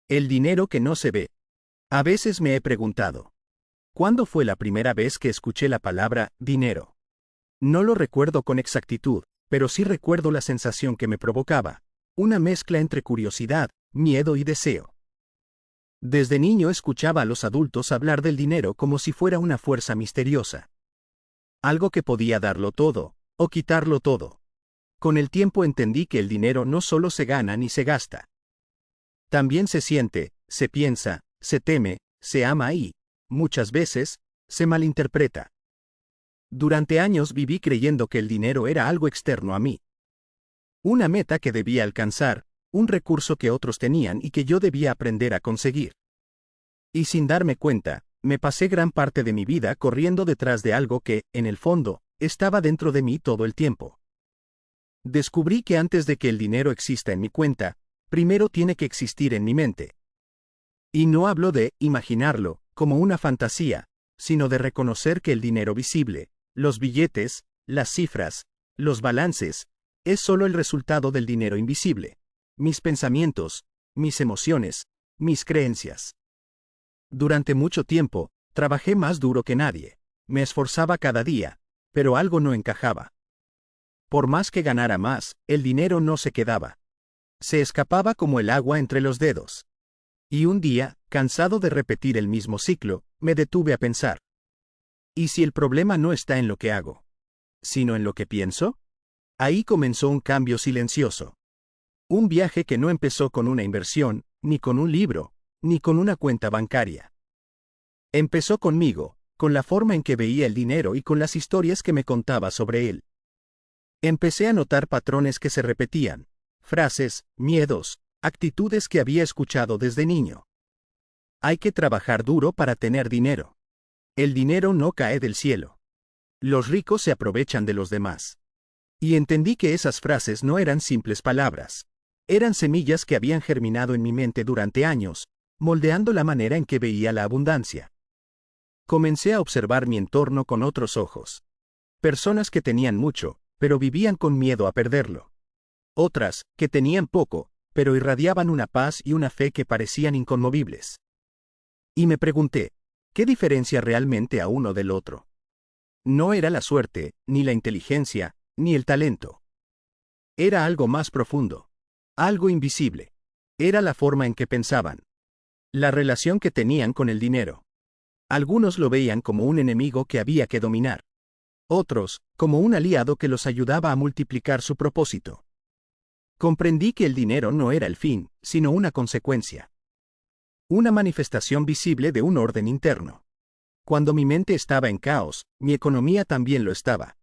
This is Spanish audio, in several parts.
El dinero que no se ve. A veces me he preguntado, ¿cuándo fue la primera vez que escuché la palabra dinero? No lo recuerdo con exactitud, pero sí recuerdo la sensación que me provocaba, una mezcla entre curiosidad, miedo y deseo. Desde niño escuchaba a los adultos hablar del dinero como si fuera una fuerza misteriosa. Algo que podía darlo todo, o quitarlo todo. Con el tiempo entendí que el dinero no solo se gana ni se gasta. También se siente, se piensa, se teme, se ama y, muchas veces, se malinterpreta. Durante años viví creyendo que el dinero era algo externo a mí. Una meta que debía alcanzar, un recurso que otros tenían y que yo debía aprender a conseguir. Y sin darme cuenta, me pasé gran parte de mi vida corriendo detrás de algo que, en el fondo, estaba dentro de mí todo el tiempo. Descubrí que antes de que el dinero exista en mi cuenta, primero tiene que existir en mi mente. Y no hablo de imaginarlo, como una fantasía, sino de reconocer que el dinero visible, los billetes, las cifras, los balances, es solo el resultado del dinero invisible. Mis pensamientos, mis emociones, mis creencias. Durante mucho tiempo, trabajé más duro que nadie. Me esforzaba cada día, pero algo no encajaba. Por más que ganara más, el dinero no se quedaba. Se escapaba como el agua entre los dedos. Y un día, cansado de repetir el mismo ciclo, me detuve a pensar. ¿Y si el problema no está en lo que hago, sino en lo que pienso? Ahí comenzó un cambio silencioso. Un viaje que no empezó con una inversión, ni con un libro, ni con una cuenta bancaria. Empezó conmigo, con la forma en que veía el dinero y con las historias que me contaba sobre él. Empecé a notar patrones que se repetían, frases, miedos, actitudes que había escuchado desde niño. Hay que trabajar duro para tener dinero. El dinero no cae del cielo. Los ricos se aprovechan de los demás. Y entendí que esas frases no eran simples palabras. Eran semillas que habían germinado en mi mente durante años, moldeando la manera en que veía la abundancia. Comencé a observar mi entorno con otros ojos. Personas que tenían mucho, pero vivían con miedo a perderlo. Otras, que tenían poco, pero irradiaban una paz y una fe que parecían inconmovibles. Y me pregunté, ¿qué diferencia realmente a uno del otro? No era la suerte, ni la inteligencia, ni el talento. Era algo más profundo. Algo invisible. Era la forma en que pensaban. La relación que tenían con el dinero. Algunos lo veían como un enemigo que había que dominar. Otros, como un aliado que los ayudaba a multiplicar su propósito. Comprendí que el dinero no era el fin, sino una consecuencia. Una manifestación visible de un orden interno. Cuando mi mente estaba en caos, mi economía también lo estaba.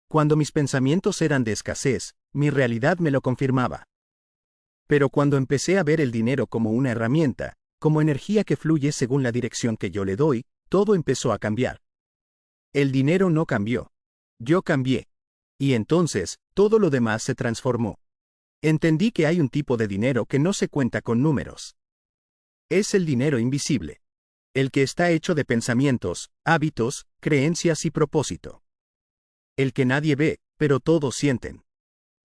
Cuando mis pensamientos eran de escasez, mi realidad me lo confirmaba. Pero cuando empecé a ver el dinero como una herramienta, como energía que fluye según la dirección que yo le doy, todo empezó a cambiar. El dinero no cambió. Yo cambié. Y entonces, todo lo demás se transformó. Entendí que hay un tipo de dinero que no se cuenta con números. Es el dinero invisible. El que está hecho de pensamientos, hábitos, creencias y propósito. El que nadie ve, pero todos sienten.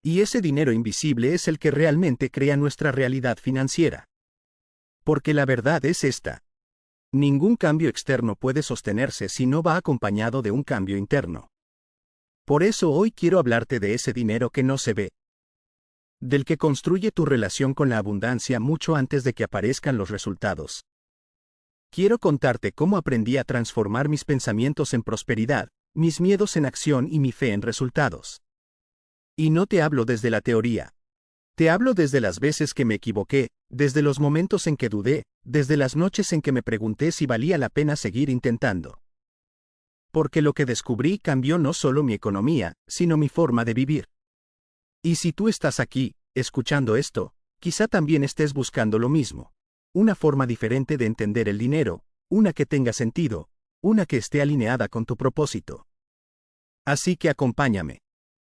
Y ese dinero invisible es el que realmente crea nuestra realidad financiera. Porque la verdad es esta. Ningún cambio externo puede sostenerse si no va acompañado de un cambio interno. Por eso hoy quiero hablarte de ese dinero que no se ve. Del que construye tu relación con la abundancia mucho antes de que aparezcan los resultados. Quiero contarte cómo aprendí a transformar mis pensamientos en prosperidad, mis miedos en acción y mi fe en resultados. Y no te hablo desde la teoría. Te hablo desde las veces que me equivoqué, desde los momentos en que dudé, desde las noches en que me pregunté si valía la pena seguir intentando. Porque lo que descubrí cambió no solo mi economía, sino mi forma de vivir. Y si tú estás aquí, escuchando esto, quizá también estés buscando lo mismo. Una forma diferente de entender el dinero, una que tenga sentido, una que esté alineada con tu propósito. Así que acompáñame.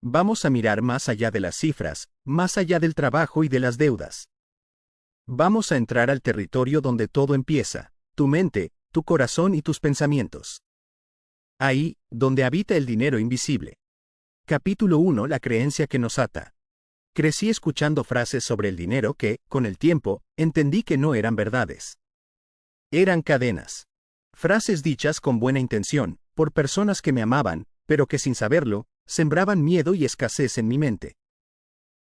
Vamos a mirar más allá de las cifras, más allá del trabajo y de las deudas. Vamos a entrar al territorio donde todo empieza, tu mente, tu corazón y tus pensamientos. Ahí, donde habita el dinero invisible. Capítulo 1. La creencia que nos ata. Crecí escuchando frases sobre el dinero que, con el tiempo, entendí que no eran verdades. Eran cadenas. Frases dichas con buena intención, por personas que me amaban, pero que sin saberlo, sembraban miedo y escasez en mi mente.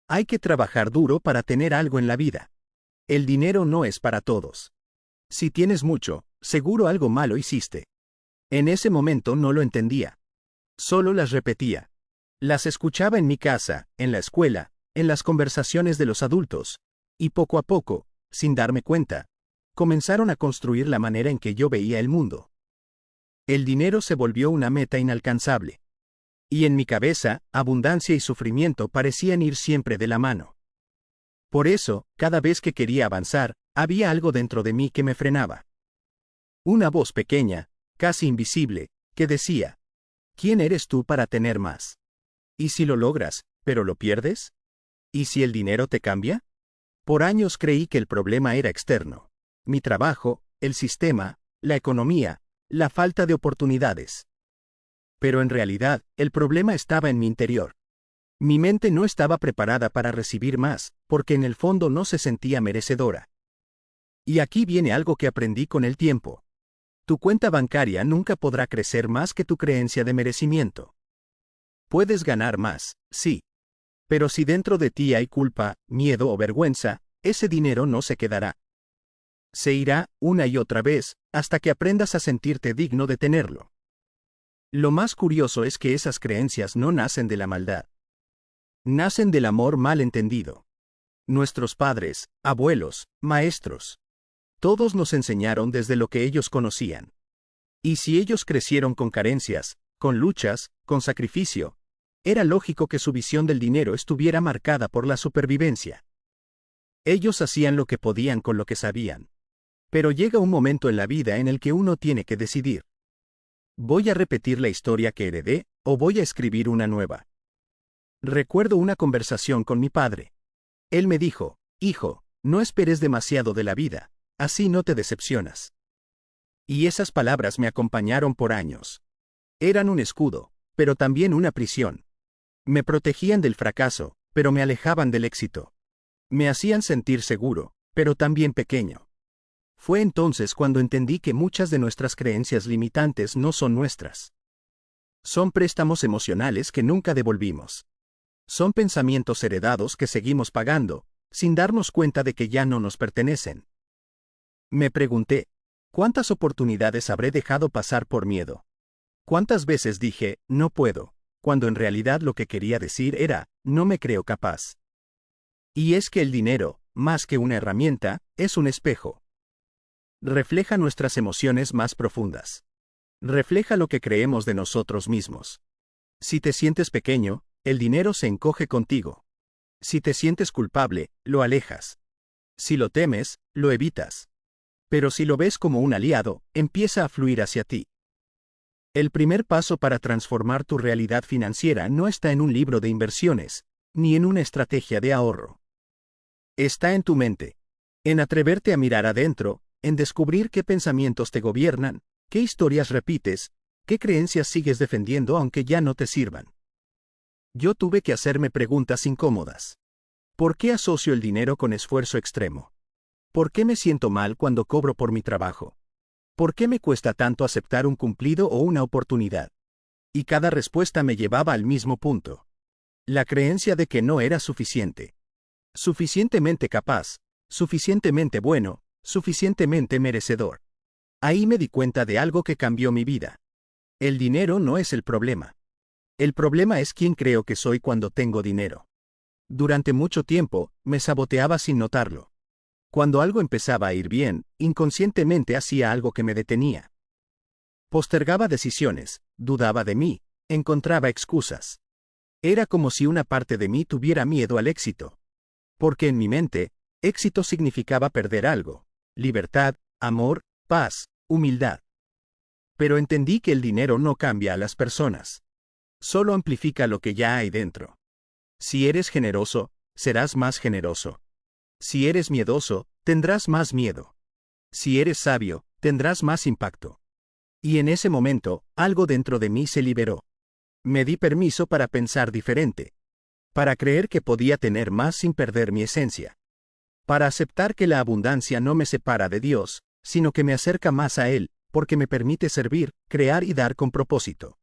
Hay que trabajar duro para tener algo en la vida. El dinero no es para todos. Si tienes mucho, seguro algo malo hiciste. En ese momento no lo entendía. Solo las repetía. Las escuchaba en mi casa, en la escuela, en las conversaciones de los adultos, y poco a poco, sin darme cuenta, comenzaron a construir la manera en que yo veía el mundo. El dinero se volvió una meta inalcanzable. Y en mi cabeza, abundancia y sufrimiento parecían ir siempre de la mano. Por eso, cada vez que quería avanzar, había algo dentro de mí que me frenaba. Una voz pequeña, casi invisible, que decía: ¿quién eres tú para tener más? ¿Y si lo logras, pero lo pierdes? ¿Y si el dinero te cambia? Por años creí que el problema era externo. Mi trabajo, el sistema, la economía, la falta de oportunidades. Pero en realidad, el problema estaba en mi interior. Mi mente no estaba preparada para recibir más, porque en el fondo no se sentía merecedora. Y aquí viene algo que aprendí con el tiempo. Tu cuenta bancaria nunca podrá crecer más que tu creencia de merecimiento. Puedes ganar más, sí. Pero si dentro de ti hay culpa, miedo o vergüenza, ese dinero no se quedará. Se irá, una y otra vez, hasta que aprendas a sentirte digno de tenerlo. Lo más curioso es que esas creencias no nacen de la maldad. Nacen del amor mal entendido. Nuestros padres, abuelos, maestros. Todos nos enseñaron desde lo que ellos conocían. Y si ellos crecieron con carencias, con luchas, con sacrificio, era lógico que su visión del dinero estuviera marcada por la supervivencia. Ellos hacían lo que podían con lo que sabían. Pero llega un momento en la vida en el que uno tiene que decidir. ¿Voy a repetir la historia que heredé, o voy a escribir una nueva? Recuerdo una conversación con mi padre. Él me dijo: hijo, no esperes demasiado de la vida, así no te decepcionas. Y esas palabras me acompañaron por años. Eran un escudo, pero también una prisión. Me protegían del fracaso, pero me alejaban del éxito. Me hacían sentir seguro, pero también pequeño. Fue entonces cuando entendí que muchas de nuestras creencias limitantes no son nuestras. Son préstamos emocionales que nunca devolvimos. Son pensamientos heredados que seguimos pagando, sin darnos cuenta de que ya no nos pertenecen. Me pregunté: ¿cuántas oportunidades habré dejado pasar por miedo? ¿Cuántas veces dije, no puedo, cuando en realidad lo que quería decir era, no me creo capaz? Y es que el dinero, más que una herramienta, es un espejo. Refleja nuestras emociones más profundas. Refleja lo que creemos de nosotros mismos. Si te sientes pequeño, el dinero se encoge contigo. Si te sientes culpable, lo alejas. Si lo temes, lo evitas. Pero si lo ves como un aliado, empieza a fluir hacia ti. El primer paso para transformar tu realidad financiera no está en un libro de inversiones, ni en una estrategia de ahorro. Está en tu mente. En atreverte a mirar adentro, en descubrir qué pensamientos te gobiernan, qué historias repites, qué creencias sigues defendiendo aunque ya no te sirvan. Yo tuve que hacerme preguntas incómodas. ¿Por qué asocio el dinero con esfuerzo extremo? ¿Por qué me siento mal cuando cobro por mi trabajo? ¿Por qué me cuesta tanto aceptar un cumplido o una oportunidad? Y cada respuesta me llevaba al mismo punto. La creencia de que no era suficiente. Suficientemente capaz, suficientemente bueno, suficientemente merecedor. Ahí me di cuenta de algo que cambió mi vida. El dinero no es el problema. El problema es quién creo que soy cuando tengo dinero. Durante mucho tiempo, me saboteaba sin notarlo. Cuando algo empezaba a ir bien, inconscientemente hacía algo que me detenía. Postergaba decisiones, dudaba de mí, encontraba excusas. Era como si una parte de mí tuviera miedo al éxito. Porque en mi mente, éxito significaba perder algo: libertad, amor, paz, humildad. Pero entendí que el dinero no cambia a las personas. Solo amplifica lo que ya hay dentro. Si eres generoso, serás más generoso. Si eres miedoso, tendrás más miedo. Si eres sabio, tendrás más impacto. Y en ese momento, algo dentro de mí se liberó. Me di permiso para pensar diferente. para creer que podía tener más sin perder mi esencia, para aceptar que la abundancia no me separa de Dios, sino que me acerca más a Él, porque me permite servir, crear y dar con propósito.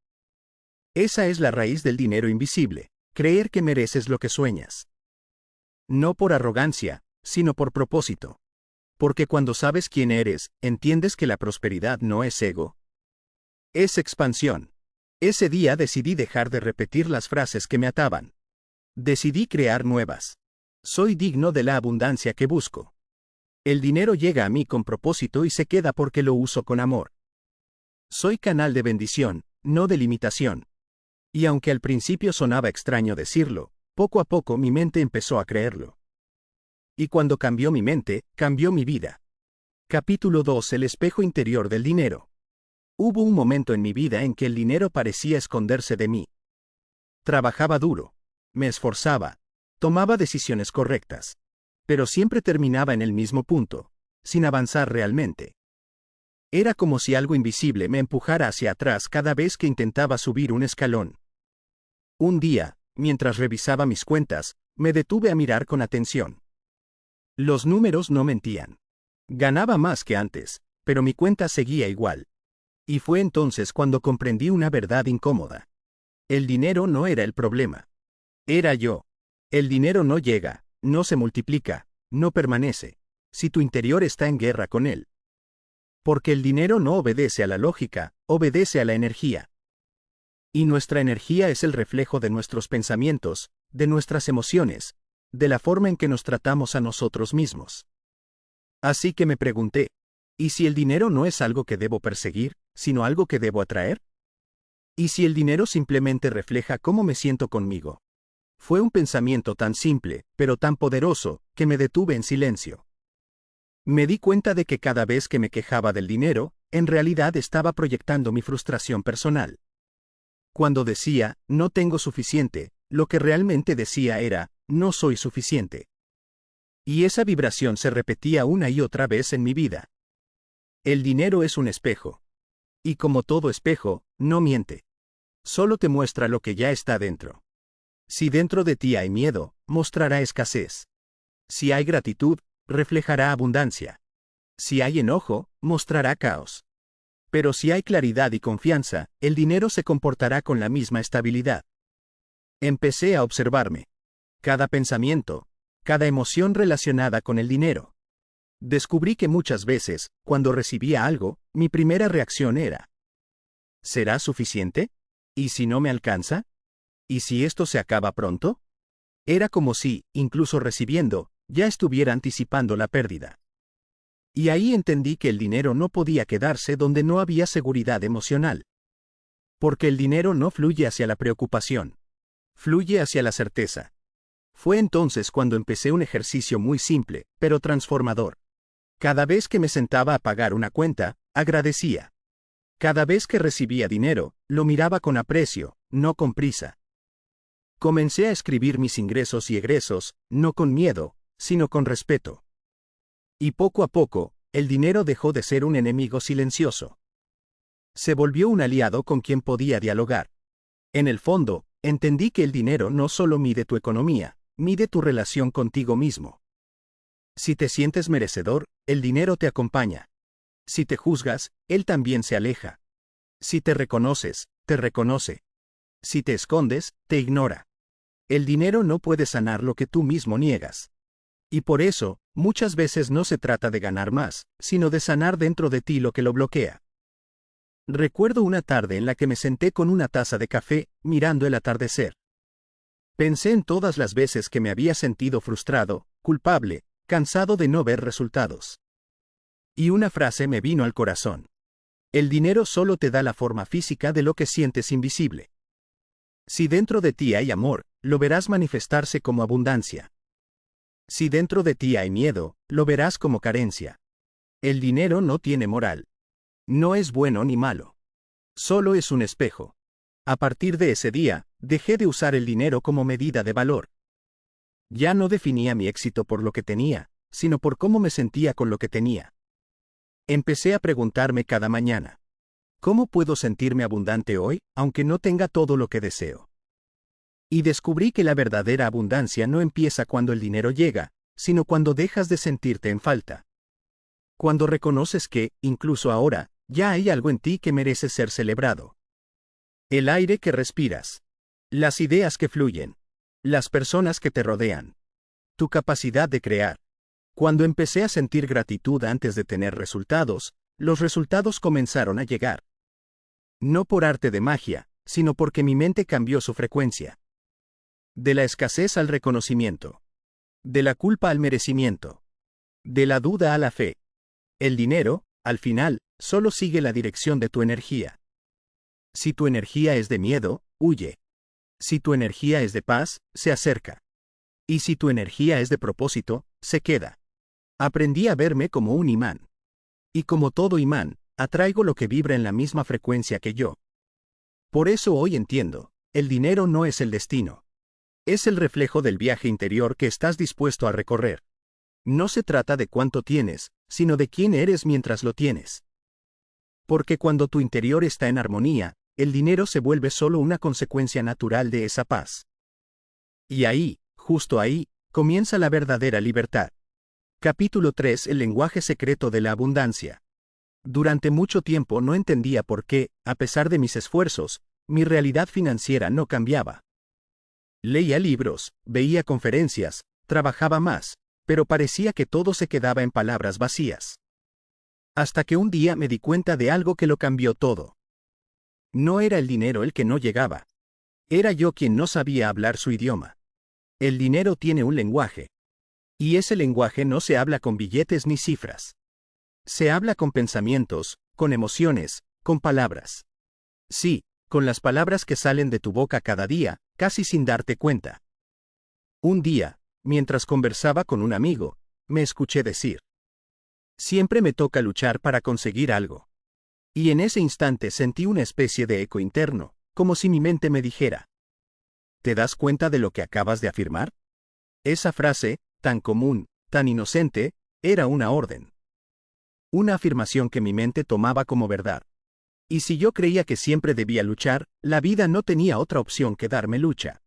Esa es la raíz del dinero invisible, creer que mereces lo que sueñas. No por arrogancia, sino por propósito. Porque cuando sabes quién eres, entiendes que la prosperidad no es ego. Es expansión. Ese día decidí dejar de repetir las frases que me ataban. Decidí crear nuevas. Soy digno de la abundancia que busco. El dinero llega a mí con propósito y se queda porque lo uso con amor. Soy canal de bendición, no de limitación. Y aunque al principio sonaba extraño decirlo, poco a poco mi mente empezó a creerlo. Y cuando cambió mi mente, cambió mi vida. Capítulo 2: El espejo interior del dinero. Hubo un momento en mi vida en que el dinero parecía esconderse de mí. Trabajaba duro. Me esforzaba. Tomaba decisiones correctas. Pero siempre terminaba en el mismo punto, sin avanzar realmente. Era como si algo invisible me empujara hacia atrás cada vez que intentaba subir un escalón. Un día, mientras revisaba mis cuentas, me detuve a mirar con atención. Los números no mentían. Ganaba más que antes, pero mi cuenta seguía igual. Y fue entonces cuando comprendí una verdad incómoda. El dinero no era el problema. Era yo. El dinero no llega, no se multiplica, no permanece, si tu interior está en guerra con él. Porque el dinero no obedece a la lógica, obedece a la energía. Y nuestra energía es el reflejo de nuestros pensamientos, de nuestras emociones, de la forma en que nos tratamos a nosotros mismos. Así que me pregunté, ¿y si el dinero no es algo que debo perseguir, sino algo que debo atraer? ¿Y si el dinero simplemente refleja cómo me siento conmigo? Fue un pensamiento tan simple, pero tan poderoso, que me detuve en silencio. Me di cuenta de que cada vez que me quejaba del dinero, en realidad estaba proyectando mi frustración personal. Cuando decía, no tengo suficiente, lo que realmente decía era, no soy suficiente. Y esa vibración se repetía una y otra vez en mi vida. El dinero es un espejo. Y como todo espejo, no miente. Solo te muestra lo que ya está dentro. Si dentro de ti hay miedo, mostrará escasez. Si hay gratitud, reflejará abundancia. Si hay enojo, mostrará caos. Pero si hay claridad y confianza, el dinero se comportará con la misma estabilidad. Empecé a observarme. Cada pensamiento, cada emoción relacionada con el dinero. Descubrí que muchas veces, cuando recibía algo, mi primera reacción era: ¿será suficiente? ¿Y si no me alcanza? ¿Y si esto se acaba pronto? Era como si, incluso recibiendo, ya estuviera anticipando la pérdida. Y ahí entendí que el dinero no podía quedarse donde no había seguridad emocional. Porque el dinero no fluye hacia la preocupación. Fluye hacia la certeza. Fue entonces cuando empecé un ejercicio muy simple, pero transformador. Cada vez que me sentaba a pagar una cuenta, agradecía. Cada vez que recibía dinero, lo miraba con aprecio, no con prisa. Comencé a escribir mis ingresos y egresos, no con miedo, sino con respeto. Y poco a poco, el dinero dejó de ser un enemigo silencioso. Se volvió un aliado con quien podía dialogar. En el fondo, entendí que el dinero no solo mide tu economía, mide tu relación contigo mismo. Si te sientes merecedor, el dinero te acompaña. Si te juzgas, él también se aleja. Si te reconoces, te reconoce. Si te escondes, te ignora. El dinero no puede sanar lo que tú mismo niegas. Y por eso, muchas veces no se trata de ganar más, sino de sanar dentro de ti lo que lo bloquea. Recuerdo una tarde en la que me senté con una taza de café, mirando el atardecer. Pensé en todas las veces que me había sentido frustrado, culpable, cansado de no ver resultados. Y una frase me vino al corazón. El dinero solo te da la forma física de lo que sientes invisible. Si dentro de ti hay amor, lo verás manifestarse como abundancia. Si dentro de ti hay miedo, lo verás como carencia. El dinero no tiene moral. No es bueno ni malo. Solo es un espejo. A partir de ese día, dejé de usar el dinero como medida de valor. Ya no definía mi éxito por lo que tenía, sino por cómo me sentía con lo que tenía. Empecé a preguntarme cada mañana: ¿cómo puedo sentirme abundante hoy, aunque no tenga todo lo que deseo? Y descubrí que la verdadera abundancia no empieza cuando el dinero llega, sino cuando dejas de sentirte en falta. Cuando reconoces que, incluso ahora, ya hay algo en ti que merece ser celebrado. El aire que respiras. Las ideas que fluyen. Las personas que te rodean. Tu capacidad de crear. Cuando empecé a sentir gratitud antes de tener resultados, los resultados comenzaron a llegar. No por arte de magia, sino porque mi mente cambió su frecuencia. De la escasez al reconocimiento. De la culpa al merecimiento. De la duda a la fe. El dinero, al final, solo sigue la dirección de tu energía. Si tu energía es de miedo, huye. Si tu energía es de paz, se acerca. Y si tu energía es de propósito, se queda. Aprendí a verme como un imán. Y como todo imán, atraigo lo que vibra en la misma frecuencia que yo. Por eso hoy entiendo, el dinero no es el destino. Es el reflejo del viaje interior que estás dispuesto a recorrer. No se trata de cuánto tienes, sino de quién eres mientras lo tienes. Porque cuando tu interior está en armonía, el dinero se vuelve solo una consecuencia natural de esa paz. Y ahí, justo ahí, comienza la verdadera libertad. Capítulo 3. El lenguaje secreto de la abundancia. Durante mucho tiempo no entendía por qué, a pesar de mis esfuerzos, mi realidad financiera no cambiaba. Leía libros, veía conferencias, trabajaba más, pero parecía que todo se quedaba en palabras vacías. Hasta que un día me di cuenta de algo que lo cambió todo. No era el dinero el que no llegaba. Era yo quien no sabía hablar su idioma. El dinero tiene un lenguaje. Y ese lenguaje no se habla con billetes ni cifras. Se habla con pensamientos, con emociones, con palabras. Sí, con las palabras que salen de tu boca cada día, casi sin darte cuenta. Un día, mientras conversaba con un amigo, me escuché decir: siempre me toca luchar para conseguir algo. Y en ese instante sentí una especie de eco interno, como si mi mente me dijera: ¿te das cuenta de lo que acabas de afirmar? Esa frase, tan común, tan inocente, era una orden. Una afirmación que mi mente tomaba como verdad. Y si yo creía que siempre debía luchar, la vida no tenía otra opción que darme lucha.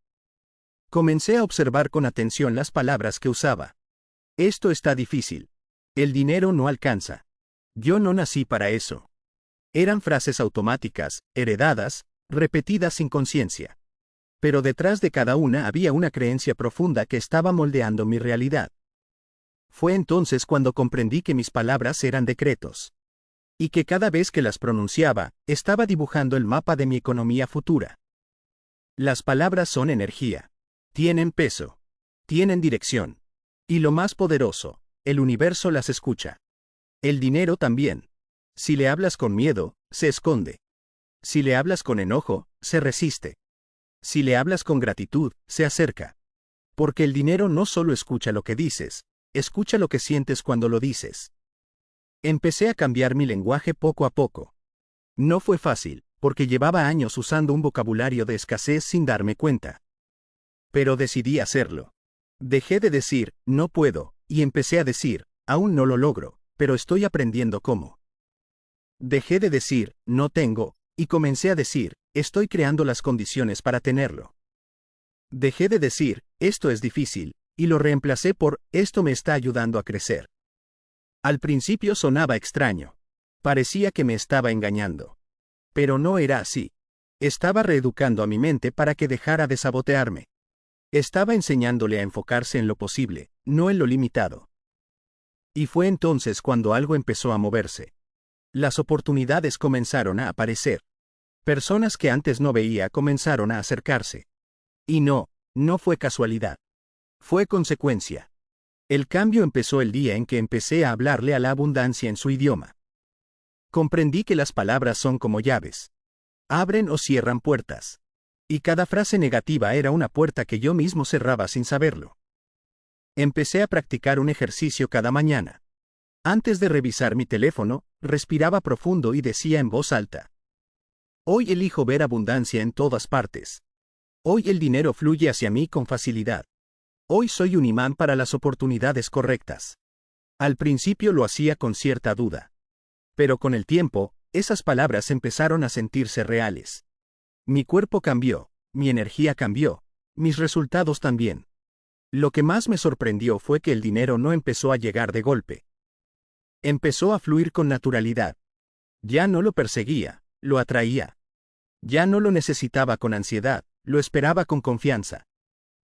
Comencé a observar con atención las palabras que usaba. Esto está difícil. El dinero no alcanza. Yo no nací para eso. Eran frases automáticas, heredadas, repetidas sin conciencia. Pero detrás de cada una había una creencia profunda que estaba moldeando mi realidad. Fue entonces cuando comprendí que mis palabras eran decretos. Y que cada vez que las pronunciaba, estaba dibujando el mapa de mi economía futura. Las palabras son energía. Tienen peso. Tienen dirección. Y lo más poderoso, el universo las escucha. El dinero también. Si le hablas con miedo, se esconde. Si le hablas con enojo, se resiste. Si le hablas con gratitud, se acerca. Porque el dinero no solo escucha lo que dices, escucha lo que sientes cuando lo dices. Empecé a cambiar mi lenguaje poco a poco. No fue fácil, porque llevaba años usando un vocabulario de escasez sin darme cuenta. Pero decidí hacerlo. Dejé de decir, no puedo, y empecé a decir, aún no lo logro, pero estoy aprendiendo cómo. Dejé de decir, no tengo, y comencé a decir, estoy creando las condiciones para tenerlo. Dejé de decir, esto es difícil, y lo reemplacé por, esto me está ayudando a crecer. Al principio sonaba extraño. Parecía que me estaba engañando. Pero no era así. Estaba reeducando a mi mente para que dejara de sabotearme. Estaba enseñándole a enfocarse en lo posible, no en lo limitado. Y fue entonces cuando algo empezó a moverse. Las oportunidades comenzaron a aparecer. Personas que antes no veía comenzaron a acercarse. Y no fue casualidad. Fue consecuencia. El cambio empezó el día en que empecé a hablarle a la abundancia en su idioma. Comprendí que las palabras son como llaves. Abren o cierran puertas. Y cada frase negativa era una puerta que yo mismo cerraba sin saberlo. Empecé a practicar un ejercicio cada mañana. Antes de revisar mi teléfono, respiraba profundo y decía en voz alta: hoy elijo ver abundancia en todas partes. Hoy el dinero fluye hacia mí con facilidad. Hoy soy un imán para las oportunidades correctas. Al principio lo hacía con cierta duda. Pero con el tiempo, esas palabras empezaron a sentirse reales. Mi cuerpo cambió, mi energía cambió, mis resultados también. Lo que más me sorprendió fue que el dinero no empezó a llegar de golpe. Empezó a fluir con naturalidad. Ya no lo perseguía, lo atraía. Ya no lo necesitaba con ansiedad, lo esperaba con confianza.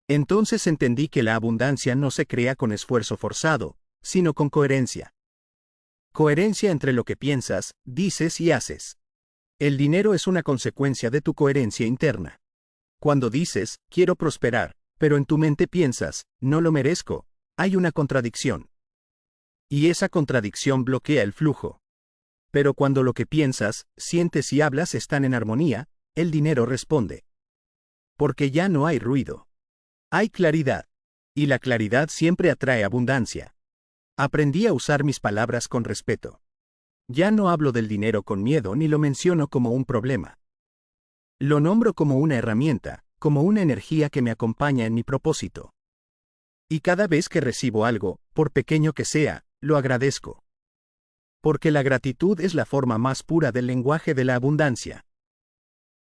Entonces entendí que la abundancia no se crea con esfuerzo forzado, sino con coherencia. Coherencia entre lo que piensas, dices y haces. El dinero es una consecuencia de tu coherencia interna. Cuando dices, quiero prosperar, pero en tu mente piensas, no lo merezco, hay una contradicción. Y esa contradicción bloquea el flujo. Pero cuando lo que piensas, sientes y hablas están en armonía, el dinero responde. Porque ya no hay ruido. Hay claridad. Y la claridad siempre atrae abundancia. Aprendí a usar mis palabras con respeto. Ya no hablo del dinero con miedo ni lo menciono como un problema. Lo nombro como una herramienta, como una energía que me acompaña en mi propósito. Y cada vez que recibo algo, por pequeño que sea, lo agradezco. Porque la gratitud es la forma más pura del lenguaje de la abundancia.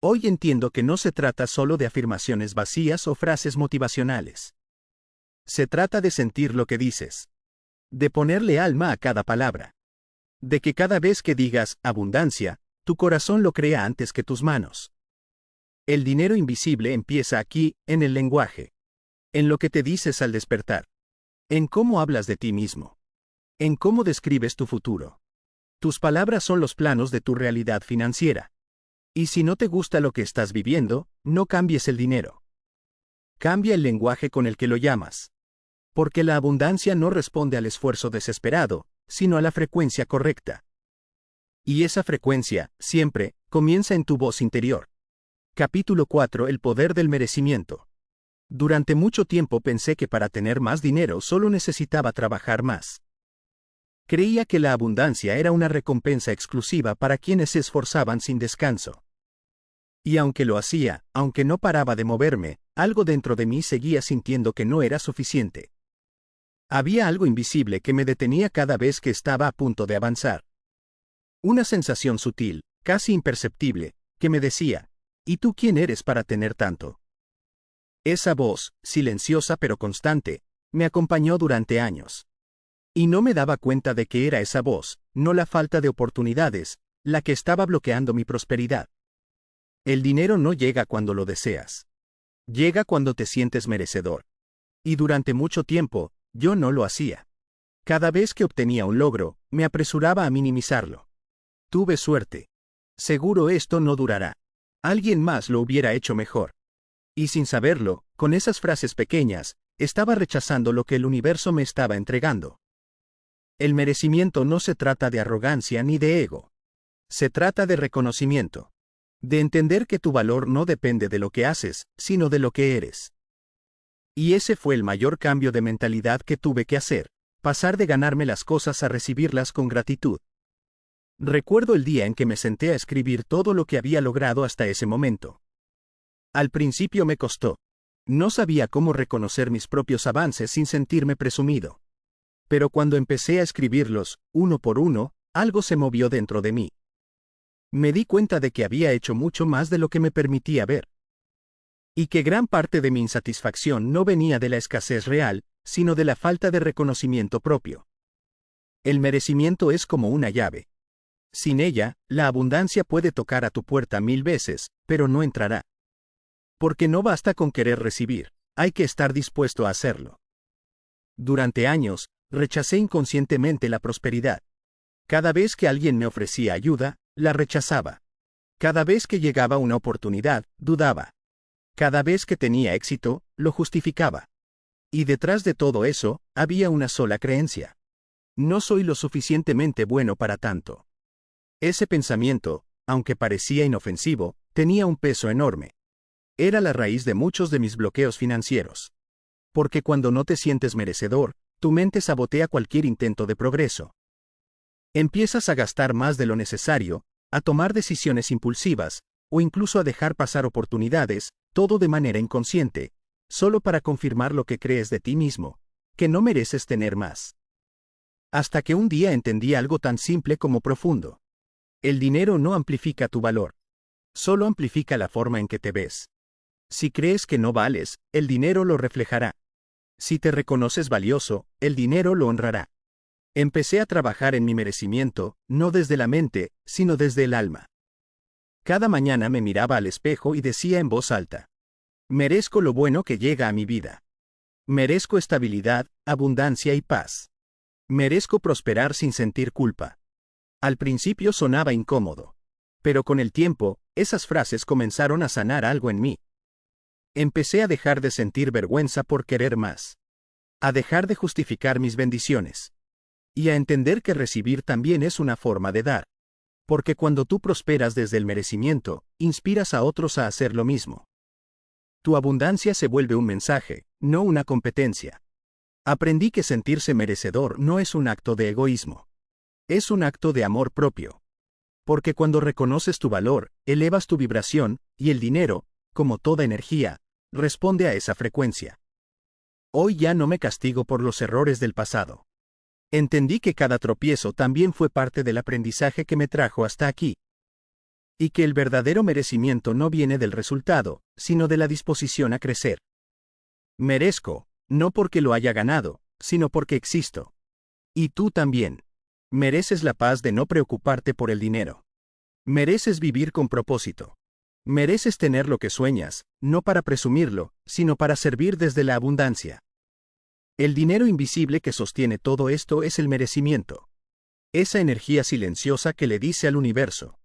Hoy entiendo que no se trata solo de afirmaciones vacías o frases motivacionales. Se trata de sentir lo que dices. De ponerle alma a cada palabra. De que cada vez que digas abundancia, tu corazón lo crea antes que tus manos. El dinero invisible empieza aquí, en el lenguaje. En lo que te dices al despertar. En cómo hablas de ti mismo. En cómo describes tu futuro. Tus palabras son los planos de tu realidad financiera. Y si no te gusta lo que estás viviendo, no cambies el dinero. Cambia el lenguaje con el que lo llamas. Porque la abundancia no responde al esfuerzo desesperado, sino a la frecuencia correcta. Y esa frecuencia, siempre, comienza en tu voz interior. Capítulo 4. El poder del merecimiento. Durante mucho tiempo pensé que para tener más dinero solo necesitaba trabajar más. Creía que la abundancia era una recompensa exclusiva para quienes se esforzaban sin descanso. Y aunque lo hacía, aunque no paraba de moverme, algo dentro de mí seguía sintiendo que no era suficiente. Había algo invisible que me detenía cada vez que estaba a punto de avanzar. Una sensación sutil, casi imperceptible, que me decía, ¿y tú quién eres para tener tanto? Esa voz, silenciosa pero constante, me acompañó durante años. Y no me daba cuenta de que era esa voz, no la falta de oportunidades, la que estaba bloqueando mi prosperidad. El dinero no llega cuando lo deseas. Llega cuando te sientes merecedor. Y durante mucho tiempo, yo no lo hacía. Cada vez que obtenía un logro, me apresuraba a minimizarlo. Tuve suerte. Seguro esto no durará. Alguien más lo hubiera hecho mejor. Y sin saberlo, con esas frases pequeñas, estaba rechazando lo que el universo me estaba entregando. El merecimiento no se trata de arrogancia ni de ego. Se trata de reconocimiento. De entender que tu valor no depende de lo que haces, sino de lo que eres. Y ese fue el mayor cambio de mentalidad que tuve que hacer, pasar de ganarme las cosas a recibirlas con gratitud. Recuerdo el día en que me senté a escribir todo lo que había logrado hasta ese momento. Al principio me costó. No sabía cómo reconocer mis propios avances sin sentirme presumido. Pero cuando empecé a escribirlos, uno por uno, algo se movió dentro de mí. Me di cuenta de que había hecho mucho más de lo que me permitía ver. Y que gran parte de mi insatisfacción no venía de la escasez real, sino de la falta de reconocimiento propio. El merecimiento es como una llave. Sin ella, la abundancia puede tocar a tu puerta 1000 veces, pero no entrará. Porque no basta con querer recibir, hay que estar dispuesto a hacerlo. Durante años, rechacé inconscientemente la prosperidad. Cada vez que alguien me ofrecía ayuda, la rechazaba. Cada vez que llegaba una oportunidad, dudaba. Cada vez que tenía éxito, lo justificaba. Y detrás de todo eso, había una sola creencia. No soy lo suficientemente bueno para tanto. Ese pensamiento, aunque parecía inofensivo, tenía un peso enorme. Era la raíz de muchos de mis bloqueos financieros. Porque cuando no te sientes merecedor, tu mente sabotea cualquier intento de progreso. Empiezas a gastar más de lo necesario, a tomar decisiones impulsivas, o incluso a dejar pasar oportunidades, todo de manera inconsciente, solo para confirmar lo que crees de ti mismo, que no mereces tener más. Hasta que un día entendí algo tan simple como profundo. El dinero no amplifica tu valor. Solo amplifica la forma en que te ves. Si crees que no vales, el dinero lo reflejará. Si te reconoces valioso, el dinero lo honrará. Empecé a trabajar en mi merecimiento, no desde la mente, sino desde el alma. Cada mañana me miraba al espejo y decía en voz alta: merezco lo bueno que llega a mi vida. Merezco estabilidad, abundancia y paz. Merezco prosperar sin sentir culpa. Al principio sonaba incómodo. Pero con el tiempo, esas frases comenzaron a sanar algo en mí. Empecé a dejar de sentir vergüenza por querer más. A dejar de justificar mis bendiciones. Y a entender que recibir también es una forma de dar. Porque cuando tú prosperas desde el merecimiento, inspiras a otros a hacer lo mismo. Tu abundancia se vuelve un mensaje, no una competencia. Aprendí que sentirse merecedor no es un acto de egoísmo. Es un acto de amor propio. Porque cuando reconoces tu valor, elevas tu vibración, y el dinero, como toda energía, responde a esa frecuencia. Hoy ya no me castigo por los errores del pasado. Entendí que cada tropiezo también fue parte del aprendizaje que me trajo hasta aquí. Y que el verdadero merecimiento no viene del resultado, sino de la disposición a crecer. Merezco, no porque lo haya ganado, sino porque existo. Y tú también. Mereces la paz de no preocuparte por el dinero. Mereces vivir con propósito. Mereces tener lo que sueñas, no para presumirlo, sino para servir desde la abundancia. El dinero invisible que sostiene todo esto es el merecimiento. Esa energía silenciosa que le dice al universo: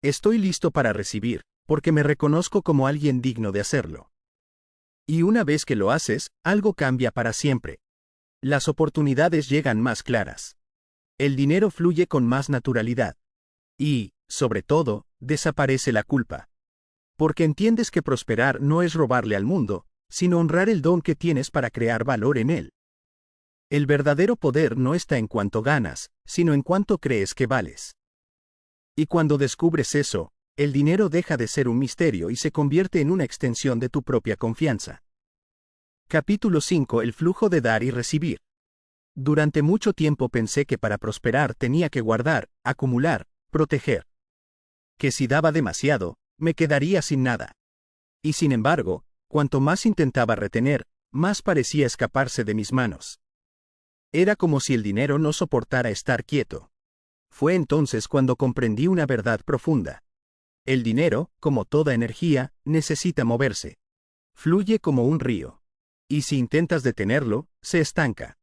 estoy listo para recibir, porque me reconozco como alguien digno de hacerlo. Y una vez que lo haces, algo cambia para siempre. Las oportunidades llegan más claras. El dinero fluye con más naturalidad. Y, sobre todo, desaparece la culpa. Porque entiendes que prosperar no es robarle al mundo, sino honrar el don que tienes para crear valor en él. El verdadero poder no está en cuánto ganas, sino en cuánto crees que vales. Y cuando descubres eso, el dinero deja de ser un misterio y se convierte en una extensión de tu propia confianza. Capítulo 5: El flujo de dar y recibir. Durante mucho tiempo pensé que para prosperar tenía que guardar, acumular, proteger. Que si daba demasiado, me quedaría sin nada. Y sin embargo, cuanto más intentaba retener, más parecía escaparse de mis manos. Era como si el dinero no soportara estar quieto. Fue entonces cuando comprendí una verdad profunda. El dinero, como toda energía, necesita moverse. Fluye como un río. Y si intentas detenerlo, se estanca.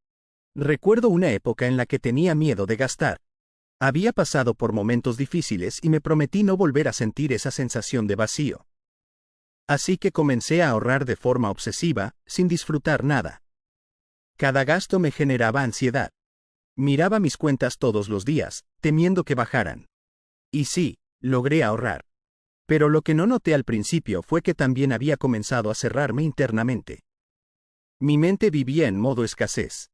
Recuerdo una época en la que tenía miedo de gastar. Había pasado por momentos difíciles y me prometí no volver a sentir esa sensación de vacío. Así que comencé a ahorrar de forma obsesiva, sin disfrutar nada. Cada gasto me generaba ansiedad. Miraba mis cuentas todos los días, temiendo que bajaran. Y sí, logré ahorrar. Pero lo que no noté al principio fue que también había comenzado a cerrarme internamente. Mi mente vivía en modo escasez.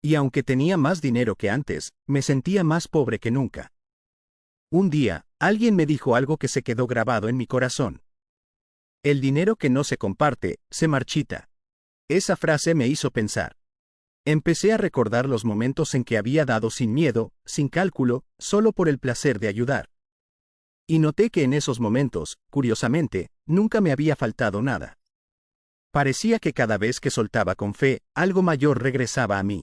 Y aunque tenía más dinero que antes, me sentía más pobre que nunca. Un día, alguien me dijo algo que se quedó grabado en mi corazón. El dinero que no se comparte, se marchita. Esa frase me hizo pensar. Empecé a recordar los momentos en que había dado sin miedo, sin cálculo, solo por el placer de ayudar. Y noté que en esos momentos, curiosamente, nunca me había faltado nada. Parecía que cada vez que soltaba con fe, algo mayor regresaba a mí.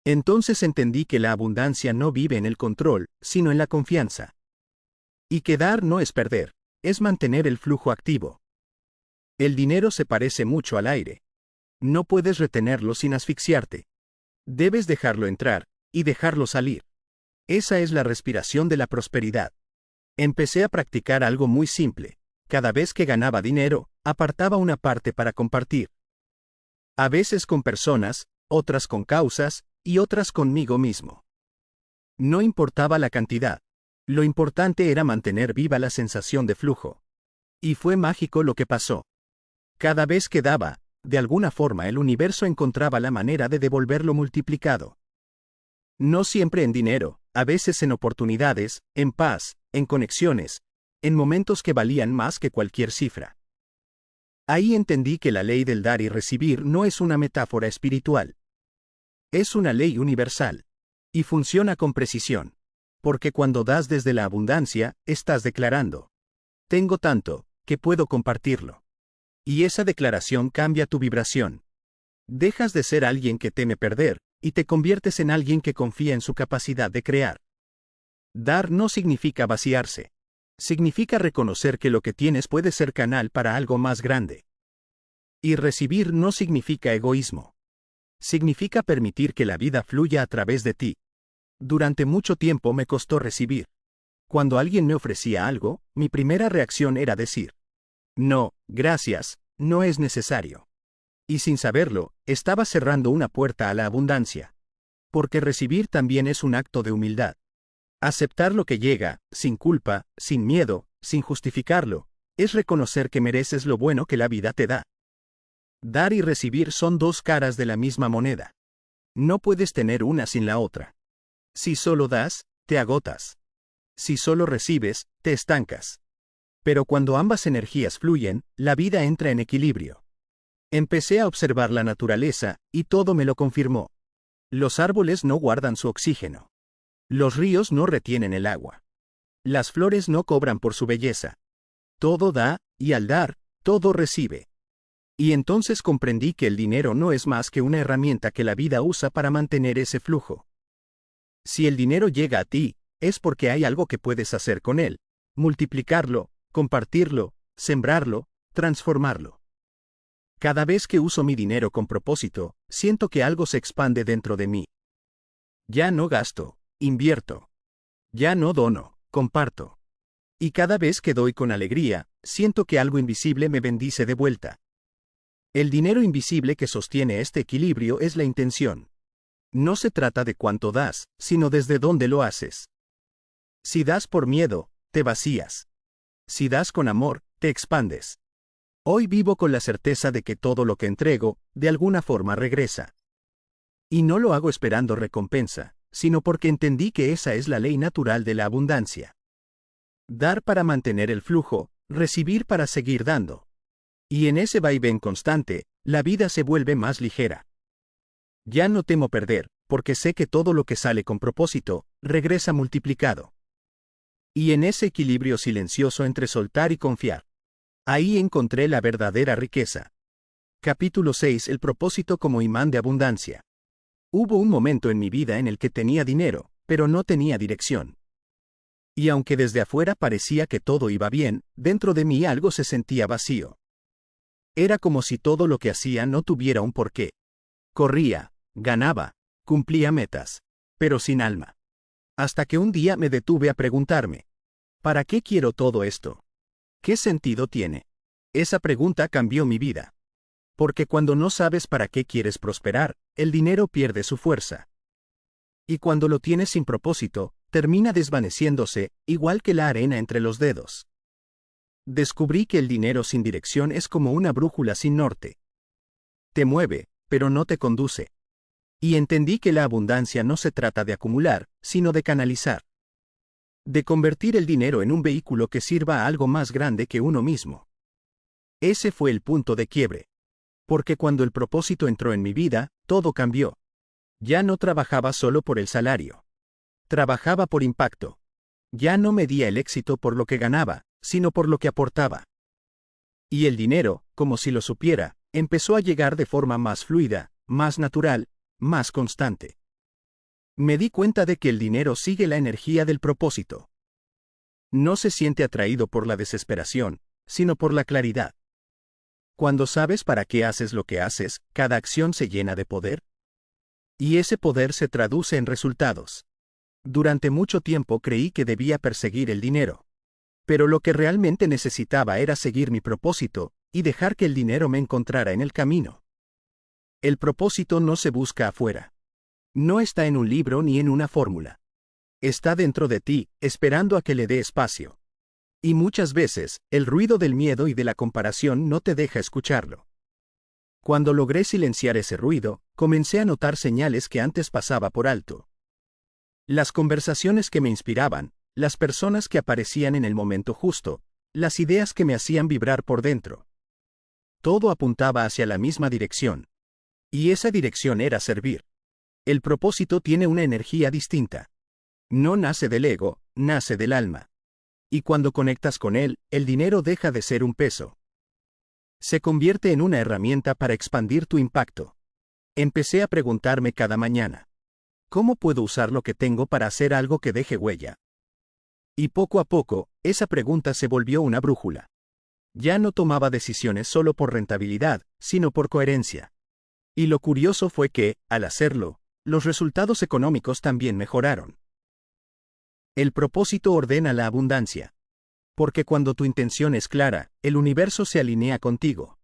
Entonces entendí que la abundancia no vive en el control, sino en la confianza. Y que dar no es perder, es mantener el flujo activo. El dinero se parece mucho al aire. No puedes retenerlo sin asfixiarte. Debes dejarlo entrar, y dejarlo salir. Esa es la respiración de la prosperidad. Empecé a practicar algo muy simple. Cada vez que ganaba dinero, apartaba una parte para compartir. A veces con personas, otras con causas, y otras conmigo mismo. No importaba la cantidad. Lo importante era mantener viva la sensación de flujo. Y fue mágico lo que pasó. Cada vez que daba, de alguna forma el universo encontraba la manera de devolverlo multiplicado. No siempre en dinero, a veces en oportunidades, en paz, en conexiones, en momentos que valían más que cualquier cifra. Ahí entendí que la ley del dar y recibir no es una metáfora espiritual. Es una ley universal. Y funciona con precisión. Porque cuando das desde la abundancia, estás declarando: tengo tanto, que puedo compartirlo. Y esa declaración cambia tu vibración. Dejas de ser alguien que teme perder, y te conviertes en alguien que confía en su capacidad de crear. Dar no significa vaciarse. Significa reconocer que lo que tienes puede ser canal para algo más grande. Y recibir no significa egoísmo. Significa permitir que la vida fluya a través de ti. Durante mucho tiempo me costó recibir. Cuando alguien me ofrecía algo, mi primera reacción era decir: no, gracias, no es necesario. Y sin saberlo, estaba cerrando una puerta a la abundancia. Porque recibir también es un acto de humildad. Aceptar lo que llega, sin culpa, sin miedo, sin justificarlo, es reconocer que mereces lo bueno que la vida te da. Dar y recibir son dos caras de la misma moneda. No puedes tener una sin la otra. Si solo das, te agotas. Si solo recibes, te estancas. Pero cuando ambas energías fluyen, la vida entra en equilibrio. Empecé a observar la naturaleza, y todo me lo confirmó. Los árboles no guardan su oxígeno. Los ríos no retienen el agua. Las flores no cobran por su belleza. Todo da, y al dar, todo recibe. Y entonces comprendí que el dinero no es más que una herramienta que la vida usa para mantener ese flujo. Si el dinero llega a ti, es porque hay algo que puedes hacer con él: multiplicarlo, compartirlo, sembrarlo, transformarlo. Cada vez que uso mi dinero con propósito, siento que algo se expande dentro de mí. Ya no gasto, invierto. Ya no dono, comparto. Y cada vez que doy con alegría, siento que algo invisible me bendice de vuelta. El dinero invisible que sostiene este equilibrio es la intención. No se trata de cuánto das, sino desde dónde lo haces. Si das por miedo, te vacías. Si das con amor, te expandes. Hoy vivo con la certeza de que todo lo que entrego, de alguna forma regresa. Y no lo hago esperando recompensa, sino porque entendí que esa es la ley natural de la abundancia. Dar para mantener el flujo, recibir para seguir dando. Y en ese vaivén constante, la vida se vuelve más ligera. Ya no temo perder, porque sé que todo lo que sale con propósito, regresa multiplicado. Y en ese equilibrio silencioso entre soltar y confiar, ahí encontré la verdadera riqueza. Capítulo 6: El propósito como imán de abundancia. Hubo un momento en mi vida en el que tenía dinero, pero no tenía dirección. Y aunque desde afuera parecía que todo iba bien, dentro de mí algo se sentía vacío. Era como si todo lo que hacía no tuviera un porqué. Corría, ganaba, cumplía metas, pero sin alma. Hasta que un día me detuve a preguntarme: ¿para qué quiero todo esto? ¿Qué sentido tiene? Esa pregunta cambió mi vida. Porque cuando no sabes para qué quieres prosperar, el dinero pierde su fuerza. Y cuando lo tienes sin propósito, termina desvaneciéndose, igual que la arena entre los dedos. Descubrí que el dinero sin dirección es como una brújula sin norte. Te mueve, pero no te conduce. Y entendí que la abundancia no se trata de acumular, sino de canalizar. De convertir el dinero en un vehículo que sirva a algo más grande que uno mismo. Ese fue el punto de quiebre. Porque cuando el propósito entró en mi vida, todo cambió. Ya no trabajaba solo por el salario. Trabajaba por impacto. Ya no medía el éxito por lo que ganaba, sino por lo que aportaba. Y el dinero, como si lo supiera, empezó a llegar de forma más fluida, más natural, más constante. Me di cuenta de que el dinero sigue la energía del propósito. No se siente atraído por la desesperación, sino por la claridad. Cuando sabes para qué haces lo que haces, cada acción se llena de poder. Y ese poder se traduce en resultados. Durante mucho tiempo creí que debía perseguir el dinero. Pero lo que realmente necesitaba era seguir mi propósito, y dejar que el dinero me encontrara en el camino. El propósito no se busca afuera. No está en un libro ni en una fórmula. Está dentro de ti, esperando a que le dé espacio. Y muchas veces, el ruido del miedo y de la comparación no te deja escucharlo. Cuando logré silenciar ese ruido, comencé a notar señales que antes pasaba por alto. Las conversaciones que me inspiraban, las personas que aparecían en el momento justo, las ideas que me hacían vibrar por dentro. Todo apuntaba hacia la misma dirección. Y esa dirección era servir. El propósito tiene una energía distinta. No nace del ego, nace del alma. Y cuando conectas con él, el dinero deja de ser un peso. Se convierte en una herramienta para expandir tu impacto. Empecé a preguntarme cada mañana, ¿cómo puedo usar lo que tengo para hacer algo que deje huella? Y poco a poco, esa pregunta se volvió una brújula. Ya no tomaba decisiones solo por rentabilidad, sino por coherencia. Y lo curioso fue que, al hacerlo, los resultados económicos también mejoraron. El propósito ordena la abundancia. Porque cuando tu intención es clara, el universo se alinea contigo.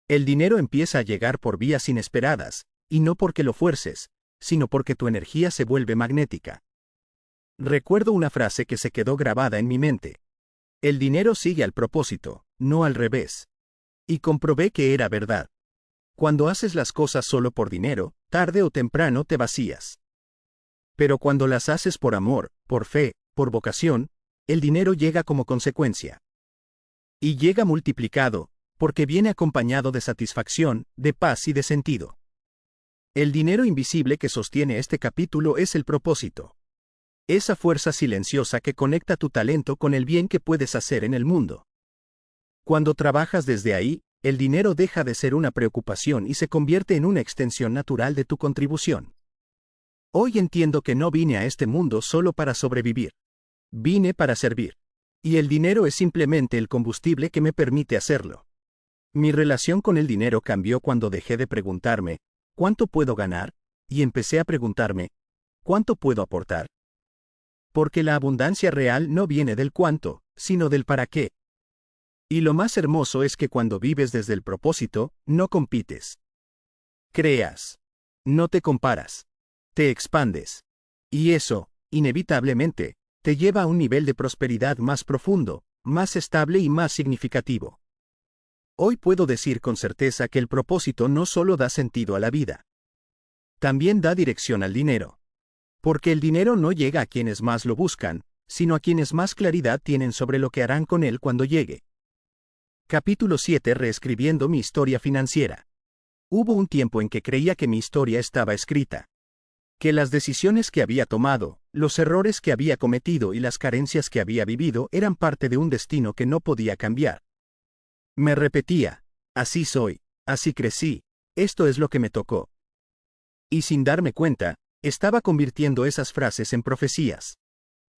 El dinero empieza a llegar por vías inesperadas, y no porque lo fuerces, sino porque tu energía se vuelve magnética. Recuerdo una frase que se quedó grabada en mi mente. El dinero sigue al propósito, no al revés. Y comprobé que era verdad. Cuando haces las cosas solo por dinero, tarde o temprano te vacías. Pero cuando las haces por amor, por fe, por vocación, el dinero llega como consecuencia. Y llega multiplicado, porque viene acompañado de satisfacción, de paz y de sentido. El dinero invisible que sostiene este capítulo es el propósito. Esa fuerza silenciosa que conecta tu talento con el bien que puedes hacer en el mundo. Cuando trabajas desde ahí, el dinero deja de ser una preocupación y se convierte en una extensión natural de tu contribución. Hoy entiendo que no vine a este mundo solo para sobrevivir. Vine para servir. Y el dinero es simplemente el combustible que me permite hacerlo. Mi relación con el dinero cambió cuando dejé de preguntarme, ¿cuánto puedo ganar? Y empecé a preguntarme, ¿cuánto puedo aportar? Porque la abundancia real no viene del cuánto, sino del para qué. Y lo más hermoso es que cuando vives desde el propósito, no compites. Creas. No te comparas. Te expandes. Y eso, inevitablemente, te lleva a un nivel de prosperidad más profundo, más estable y más significativo. Hoy puedo decir con certeza que el propósito no solo da sentido a la vida. También da dirección al dinero. Porque el dinero no llega a quienes más lo buscan, sino a quienes más claridad tienen sobre lo que harán con él cuando llegue. Capítulo 7. Reescribiendo mi historia financiera. Hubo un tiempo en que creía que mi historia estaba escrita. Que las decisiones que había tomado, los errores que había cometido y las carencias que había vivido eran parte de un destino que no podía cambiar. Me repetía, así soy, así crecí, esto es lo que me tocó. Y sin darme cuenta, estaba convirtiendo esas frases en profecías.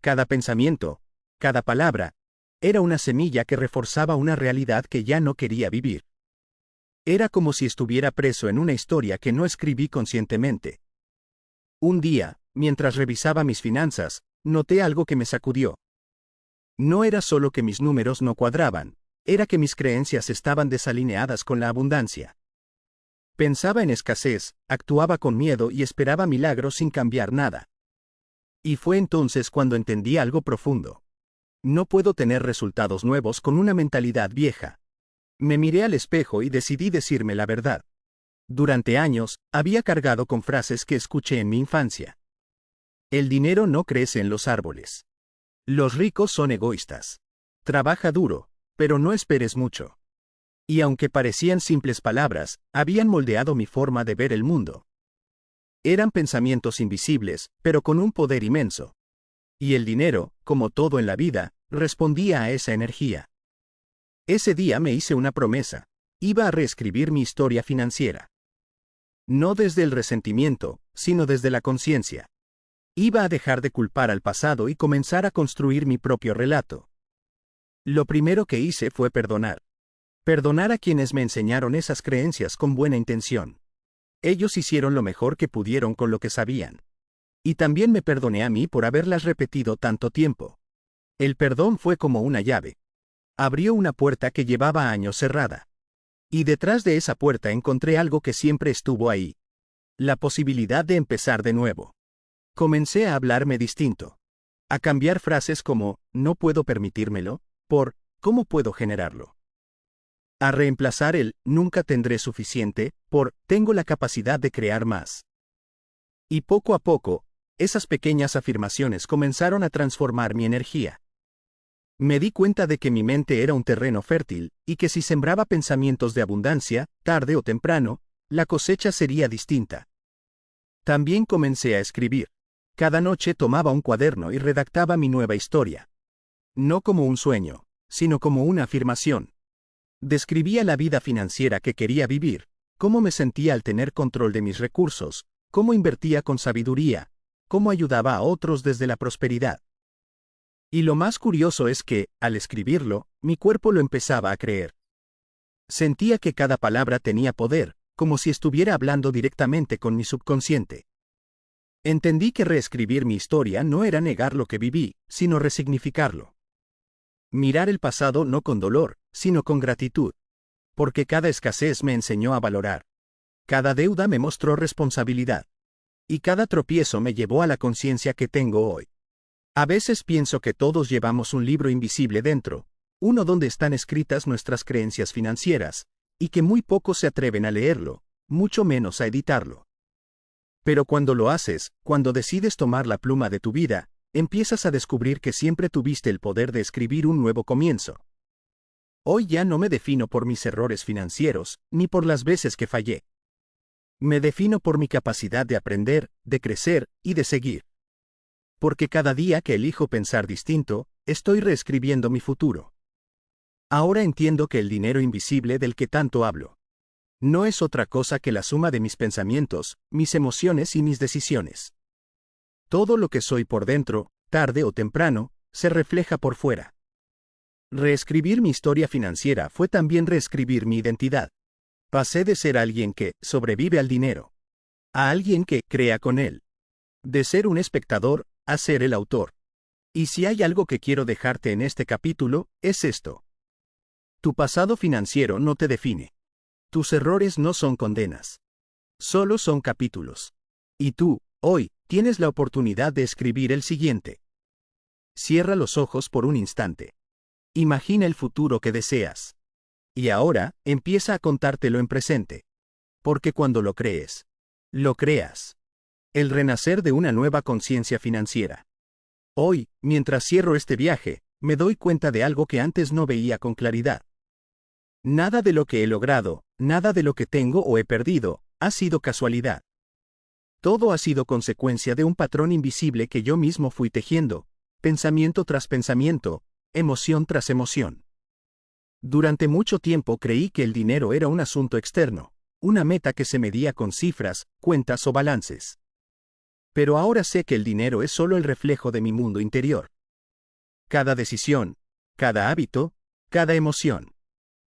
Cada pensamiento, cada palabra, era una semilla que reforzaba una realidad que ya no quería vivir. Era como si estuviera preso en una historia que no escribí conscientemente. Un día, mientras revisaba mis finanzas, noté algo que me sacudió. No era solo que mis números no cuadraban, era que mis creencias estaban desalineadas con la abundancia. Pensaba en escasez, actuaba con miedo y esperaba milagros sin cambiar nada. Y fue entonces cuando entendí algo profundo. No puedo tener resultados nuevos con una mentalidad vieja. Me miré al espejo y decidí decirme la verdad. Durante años, había cargado con frases que escuché en mi infancia. El dinero no crece en los árboles. Los ricos son egoístas. Trabaja duro, pero no esperes mucho. Y aunque parecían simples palabras, habían moldeado mi forma de ver el mundo. Eran pensamientos invisibles, pero con un poder inmenso. Y el dinero, como todo en la vida, respondía a esa energía. Ese día me hice una promesa. Iba a reescribir mi historia financiera. No desde el resentimiento, sino desde la conciencia. Iba a dejar de culpar al pasado y comenzar a construir mi propio relato. Lo primero que hice fue perdonar. Perdonar a quienes me enseñaron esas creencias con buena intención. Ellos hicieron lo mejor que pudieron con lo que sabían. Y también me perdoné a mí por haberlas repetido tanto tiempo. El perdón fue como una llave. Abrió una puerta que llevaba años cerrada. Y detrás de esa puerta encontré algo que siempre estuvo ahí. La posibilidad de empezar de nuevo. Comencé a hablarme distinto. A cambiar frases como, no puedo permitírmelo, por, ¿cómo puedo generarlo? A reemplazar el, nunca tendré suficiente, por, tengo la capacidad de crear más. Y poco a poco, esas pequeñas afirmaciones comenzaron a transformar mi energía. Me di cuenta de que mi mente era un terreno fértil, y que si sembraba pensamientos de abundancia, tarde o temprano, la cosecha sería distinta. También comencé a escribir. Cada noche tomaba un cuaderno y redactaba mi nueva historia. No como un sueño, sino como una afirmación. Describía la vida financiera que quería vivir, cómo me sentía al tener control de mis recursos, cómo invertía con sabiduría, cómo ayudaba a otros desde la prosperidad. Y lo más curioso es que, al escribirlo, mi cuerpo lo empezaba a creer. Sentía que cada palabra tenía poder, como si estuviera hablando directamente con mi subconsciente. Entendí que reescribir mi historia no era negar lo que viví, sino resignificarlo. Mirar el pasado no con dolor, sino con gratitud. Porque cada escasez me enseñó a valorar. Cada deuda me mostró responsabilidad. Y cada tropiezo me llevó a la conciencia que tengo hoy. A veces pienso que todos llevamos un libro invisible dentro, uno donde están escritas nuestras creencias financieras, y que muy pocos se atreven a leerlo, mucho menos a editarlo. Pero cuando lo haces, cuando decides tomar la pluma de tu vida, empiezas a descubrir que siempre tuviste el poder de escribir un nuevo comienzo. Hoy ya no me defino por mis errores financieros, ni por las veces que fallé. Me defino por mi capacidad de aprender, de crecer y de seguir. Porque cada día que elijo pensar distinto, estoy reescribiendo mi futuro. Ahora entiendo que el dinero invisible del que tanto hablo no es otra cosa que la suma de mis pensamientos, mis emociones y mis decisiones. Todo lo que soy por dentro, tarde o temprano, se refleja por fuera. Reescribir mi historia financiera fue también reescribir mi identidad. Pasé de ser alguien que sobrevive al dinero a alguien que crea con él. De ser un espectador a ser el autor. Y si hay algo que quiero dejarte en este capítulo, es esto. Tu pasado financiero no te define. Tus errores no son condenas. Solo son capítulos. Y tú, hoy, tienes la oportunidad de escribir el siguiente. Cierra los ojos por un instante. Imagina el futuro que deseas. Y ahora, empieza a contártelo en presente. Porque cuando lo crees, lo creas. El renacer de una nueva conciencia financiera. Hoy, mientras cierro este viaje, me doy cuenta de algo que antes no veía con claridad. Nada de lo que he logrado, nada de lo que tengo o he perdido, ha sido casualidad. Todo ha sido consecuencia de un patrón invisible que yo mismo fui tejiendo, pensamiento tras pensamiento, emoción tras emoción. Durante mucho tiempo creí que el dinero era un asunto externo, una meta que se medía con cifras, cuentas o balances. Pero ahora sé que el dinero es solo el reflejo de mi mundo interior. Cada decisión, cada hábito, cada emoción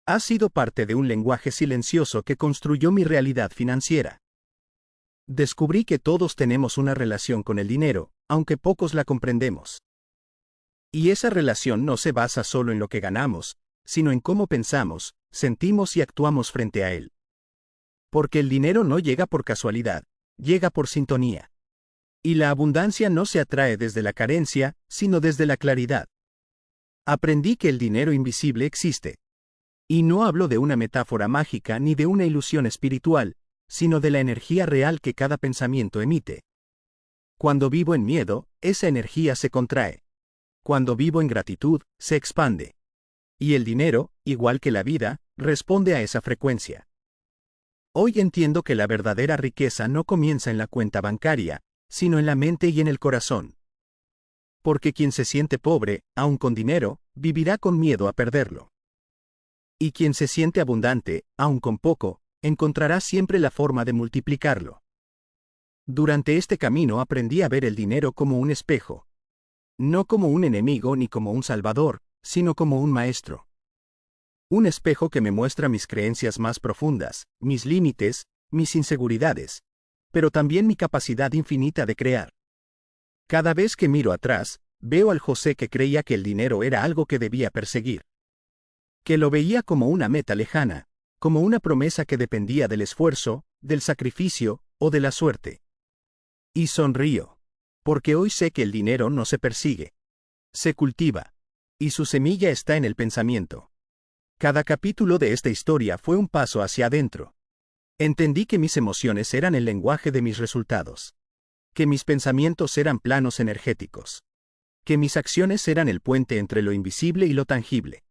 ha sido parte de un lenguaje silencioso que construyó mi realidad financiera. Descubrí que todos tenemos una relación con el dinero, aunque pocos la comprendemos. Y esa relación no se basa solo en lo que ganamos, sino en cómo pensamos, sentimos y actuamos frente a él. Porque el dinero no llega por casualidad, llega por sintonía. Y la abundancia no se atrae desde la carencia, sino desde la claridad. Aprendí que el dinero invisible existe. Y no hablo de una metáfora mágica ni de una ilusión espiritual, sino de la energía real que cada pensamiento emite. Cuando vivo en miedo, esa energía se contrae. Cuando vivo en gratitud, se expande. Y el dinero, igual que la vida, responde a esa frecuencia. Hoy entiendo que la verdadera riqueza no comienza en la cuenta bancaria, sino en la mente y en el corazón. Porque quien se siente pobre, aun con dinero, vivirá con miedo a perderlo. Y quien se siente abundante, aun con poco, encontrará siempre la forma de multiplicarlo. Durante este camino aprendí a ver el dinero como un espejo. No como un enemigo ni como un salvador, sino como un maestro. Un espejo que me muestra mis creencias más profundas, mis límites, mis inseguridades, pero también mi capacidad infinita de crear. Cada vez que miro atrás, veo al José que creía que el dinero era algo que debía perseguir. Que lo veía como una meta lejana, como una promesa que dependía del esfuerzo, del sacrificio, o de la suerte. Y sonrío. Porque hoy sé que el dinero no se persigue. Se cultiva. Y su semilla está en el pensamiento. Cada capítulo de esta historia fue un paso hacia adentro. Entendí que mis emociones eran el lenguaje de mis resultados. Que mis pensamientos eran planos energéticos. Que mis acciones eran el puente entre lo invisible y lo tangible.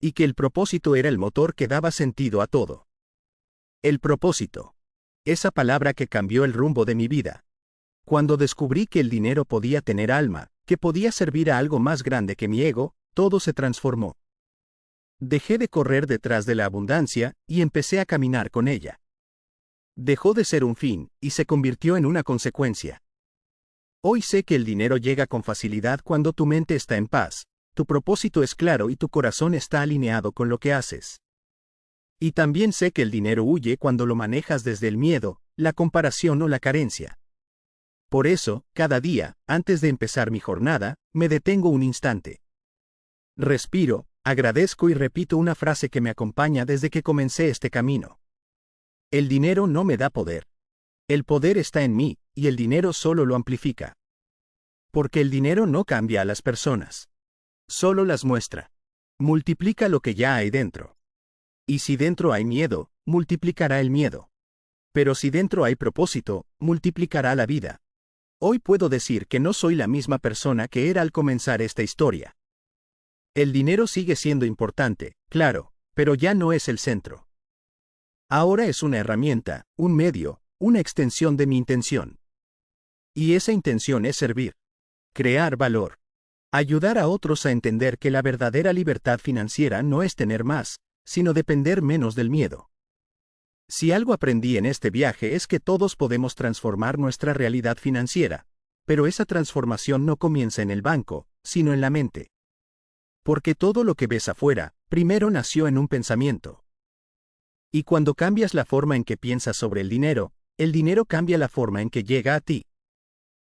Y que el propósito era el motor que daba sentido a todo. El propósito. Esa palabra que cambió el rumbo de mi vida. Cuando descubrí que el dinero podía tener alma, que podía servir a algo más grande que mi ego, todo se transformó. Dejé de correr detrás de la abundancia y empecé a caminar con ella. Dejó de ser un fin y se convirtió en una consecuencia. Hoy sé que el dinero llega con facilidad cuando tu mente está en paz, tu propósito es claro y tu corazón está alineado con lo que haces. Y también sé que el dinero huye cuando lo manejas desde el miedo, la comparación o la carencia. Por eso, cada día, antes de empezar mi jornada, me detengo un instante. Respiro, agradezco y repito una frase que me acompaña desde que comencé este camino. El dinero no me da poder. El poder está en mí, y el dinero solo lo amplifica. Porque el dinero no cambia a las personas. Solo las muestra. Multiplica lo que ya hay dentro. Y si dentro hay miedo, multiplicará el miedo. Pero si dentro hay propósito, multiplicará la vida. Hoy puedo decir que no soy la misma persona que era al comenzar esta historia. El dinero sigue siendo importante, claro, pero ya no es el centro. Ahora es una herramienta, un medio, una extensión de mi intención. Y esa intención es servir. Crear valor. Ayudar a otros a entender que la verdadera libertad financiera no es tener más, sino depender menos del miedo. Si algo aprendí en este viaje es que todos podemos transformar nuestra realidad financiera, pero esa transformación no comienza en el banco, sino en la mente. Porque todo lo que ves afuera, primero nació en un pensamiento. Y cuando cambias la forma en que piensas sobre el dinero cambia la forma en que llega a ti.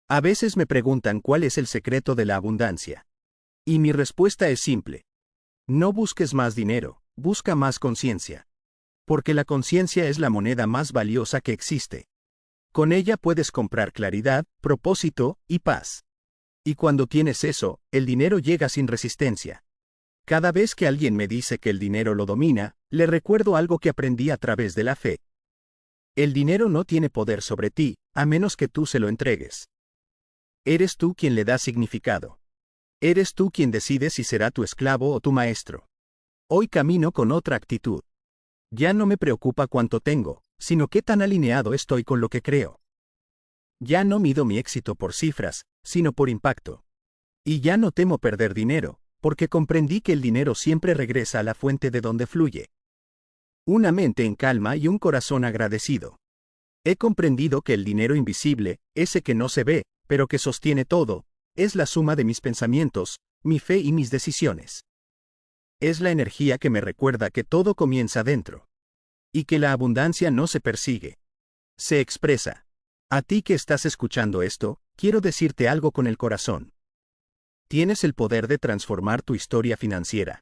A veces me preguntan cuál es el secreto de la abundancia. Y mi respuesta es simple. No busques más dinero, busca más conciencia. Porque la conciencia es la moneda más valiosa que existe. Con ella puedes comprar claridad, propósito y paz. Y cuando tienes eso, el dinero llega sin resistencia. Cada vez que alguien me dice que el dinero lo domina, le recuerdo algo que aprendí a través de la fe. El dinero no tiene poder sobre ti, a menos que tú se lo entregues. Eres tú quien le da significado. Eres tú quien decide si será tu esclavo o tu maestro. Hoy camino con otra actitud. Ya no me preocupa cuánto tengo, sino qué tan alineado estoy con lo que creo. Ya no mido mi éxito por cifras, sino por impacto. Y ya no temo perder dinero, porque comprendí que el dinero siempre regresa a la fuente de donde fluye. Una mente en calma y un corazón agradecido. He comprendido que el dinero invisible, ese que no se ve, pero que sostiene todo, es la suma de mis pensamientos, mi fe y mis decisiones. Es la energía que me recuerda que todo comienza dentro. Y que la abundancia no se persigue. Se expresa. A ti que estás escuchando esto, quiero decirte algo con el corazón. Tienes el poder de transformar tu historia financiera.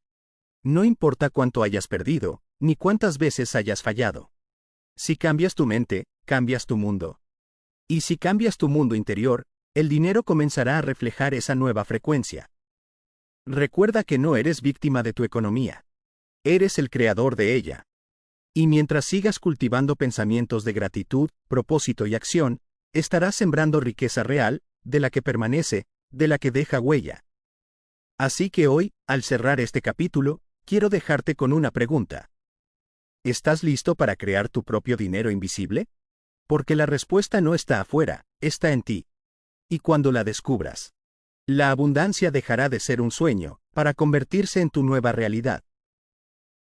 No importa cuánto hayas perdido, ni cuántas veces hayas fallado. Si cambias tu mente, cambias tu mundo. Y si cambias tu mundo interior, el dinero comenzará a reflejar esa nueva frecuencia. Recuerda que no eres víctima de tu economía. Eres el creador de ella. Y mientras sigas cultivando pensamientos de gratitud, propósito y acción, estarás sembrando riqueza real, de la que permanece, de la que deja huella. Así que hoy, al cerrar este capítulo, quiero dejarte con una pregunta. ¿Estás listo para crear tu propio dinero invisible? Porque la respuesta no está afuera, está en ti. Y cuando la descubras, la abundancia dejará de ser un sueño, para convertirse en tu nueva realidad.